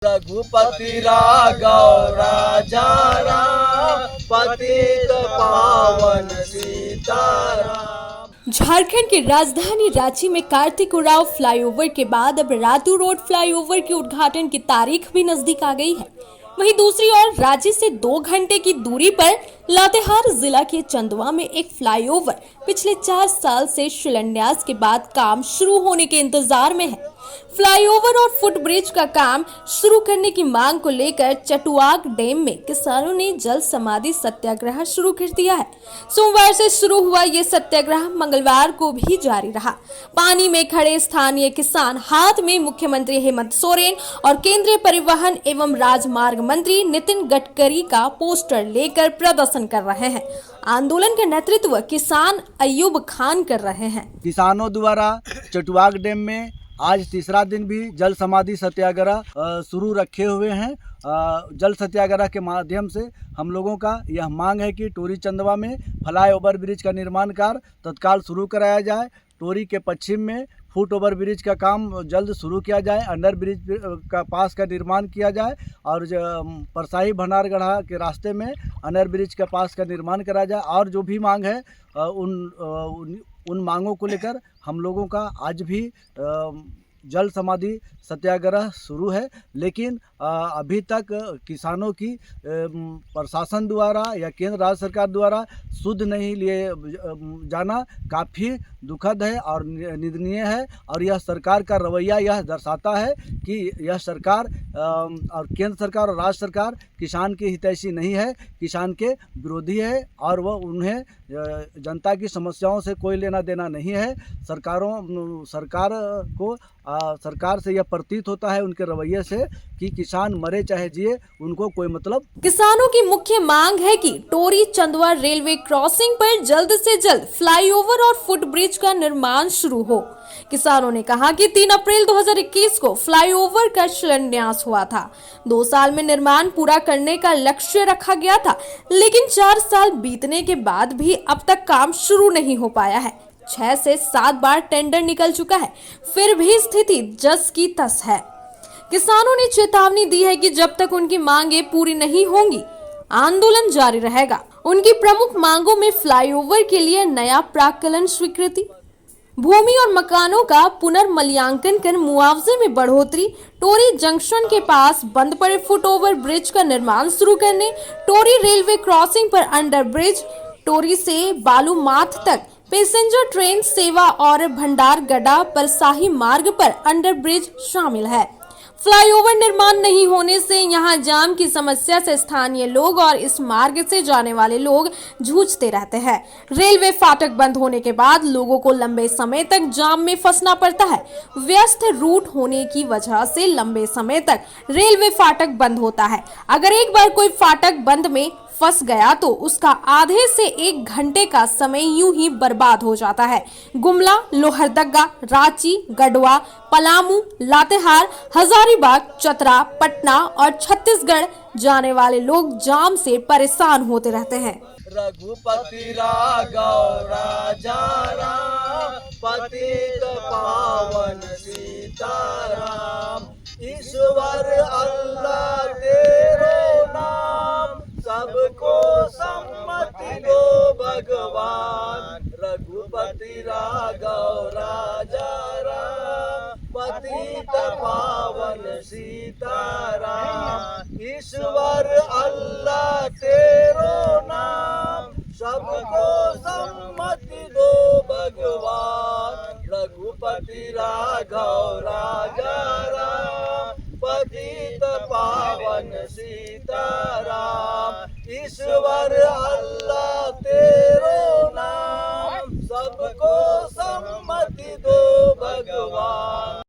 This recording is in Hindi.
रघुपति राघव राजा राम, पतित पावन सीताराम। झारखंड की राजधानी रांची में कार्तिक उरांव फ्लाईओवर के बाद अब रातू रोड फ्लाईओवर के उद्घाटन की तारीख भी नजदीक आ गई है। वहीं दूसरी ओर रांची से 2 घंटे की दूरी पर लातेहार जिला के चंदवा में एक फ्लाईओवर पिछले 4 साल से शिलान्यास के बाद काम शुरू होने के इंतजार में है। फ्लाईओवर और फुटब्रिज का काम शुरू करने की मांग को लेकर चटुआक डैम में किसानों ने जल समाधि सत्याग्रह शुरू कर दिया है। सोमवार से शुरू हुआ ये सत्याग्रह मंगलवार को भी जारी रहा। पानी में खड़े स्थानीय किसान हाथ में मुख्यमंत्री हेमंत सोरेन और केंद्रीय परिवहन एवं राजमार्ग मंत्री नितिन गडकरी का पोस्टर लेकर प्रदर्शन कर रहे हैं। आंदोलन का नेतृत्व किसान अयूब खान कर रहे हैं। किसानों द्वारा चटुआक डैम में आज तीसरा दिन भी जल समाधि सत्याग्रह शुरू रखे हुए हैं। जल सत्याग्रह के माध्यम से हम लोगों का यह मांग है कि टोरी चंदवा में फ्लाई ओवर ब्रिज का निर्माण कार्य तत्काल शुरू कराया जाए। टोरी के पश्चिम में फुट ओवर ब्रिज का काम जल्द शुरू किया जाए। अंडर ब्रिज का पास का निर्माण किया जाए और परसाही भंडारगढ़ा के रास्ते में अंडर ब्रिज का पास का निर्माण करा जाए। और जो भी मांग है उन मांगों को लेकर हम लोगों का आज भी जल समाधि सत्याग्रह शुरू है। लेकिन अभी तक किसानों की प्रशासन द्वारा या केंद्र राज्य सरकार द्वारा सुध नहीं लिए जाना काफ़ी दुखद है और निंदनीय है। और यह सरकार का रवैया यह दर्शाता है कि यह सरकार और केंद्र सरकार और राज्य सरकार किसान की हितैषी नहीं है, किसान के विरोधी है और वह उन्हें जनता की समस्याओं से कोई लेना देना नहीं है। सरकार से यह प्रतीत होता है उनके रवैये से कि किसान मरे चाहे जिए उनको कोई मतलब। किसानों की मुख्य मांग है कि टोरी चंदवा रेलवे क्रॉसिंग पर जल्द से जल्द फ्लाईओवर और फुटब्रिज का निर्माण शुरू हो। किसानों ने कहा कि 3 अप्रैल 2021 को फ्लाईओवर का शिलान्यास हुआ था। 2 साल में निर्माण पूरा करने का लक्ष्य रखा गया था, लेकिन 4 साल बीतने के बाद भी अब तक काम शुरू नहीं हो पाया है। 6 से 7 बार टेंडर निकल चुका है, फिर भी स्थिति जस की तस है। किसानों ने चेतावनी दी है कि जब तक उनकी मांगे पूरी नहीं होंगी, आंदोलन जारी रहेगा। उनकी प्रमुख मांगों में फ्लाईओवर के लिए नया प्राक्कलन स्वीकृति, भूमि और मकानों का पुनर्मूल्यांकन कर मुआवजे में बढ़ोतरी, टोरी जंक्शन के पास बंद पड़े फुट ओवर ब्रिज का निर्माण शुरू करने, टोरी रेलवे क्रॉसिंग पर अंडर ब्रिज, टोरी से बालूमाथ तक पैसेंजर ट्रेन सेवा और भंडारगढ़ा परसाही मार्ग पर अंडर ब्रिज शामिल है। फ्लाईओवर निर्माण नहीं होने से यहां जाम की समस्या से स्थानीय लोग और इस मार्ग से जाने वाले लोग जूझते रहते हैं। रेलवे फाटक बंद होने के बाद लोगों को लंबे समय तक जाम में फंसना पड़ता है। व्यस्त रूट होने की वजह से लंबे समय तक रेलवे फाटक बंद होता है। अगर एक बार कोई फाटक बंद में फंस गया तो उसका आधे से 1 घंटे का समय यूं ही बर्बाद हो जाता है। गुमला, लोहरदगा, रांची, गढ़वा, पलामू, लातेहार, हजारीबाग, चतरा, पटना और छत्तीसगढ़ जाने वाले लोग जाम से परेशान होते रहते हैं। रघुपति राघव राजा राम, पतित पावन सीताराम। ईश्वर अल्लाह तेरो नाम, सबको सम्मति दो भगवान। रघुपति राघव राजा राम, पतित पावन सीताराम। ईश्वर अल्लाह तेरो नाम, सबको सम्मति दो भगवान। रघुपति राघव राजा राम, पतित पावन सीताराम। ईश्वर अल्लाह तेरो नाम, सबको सम्मति दो भगवान।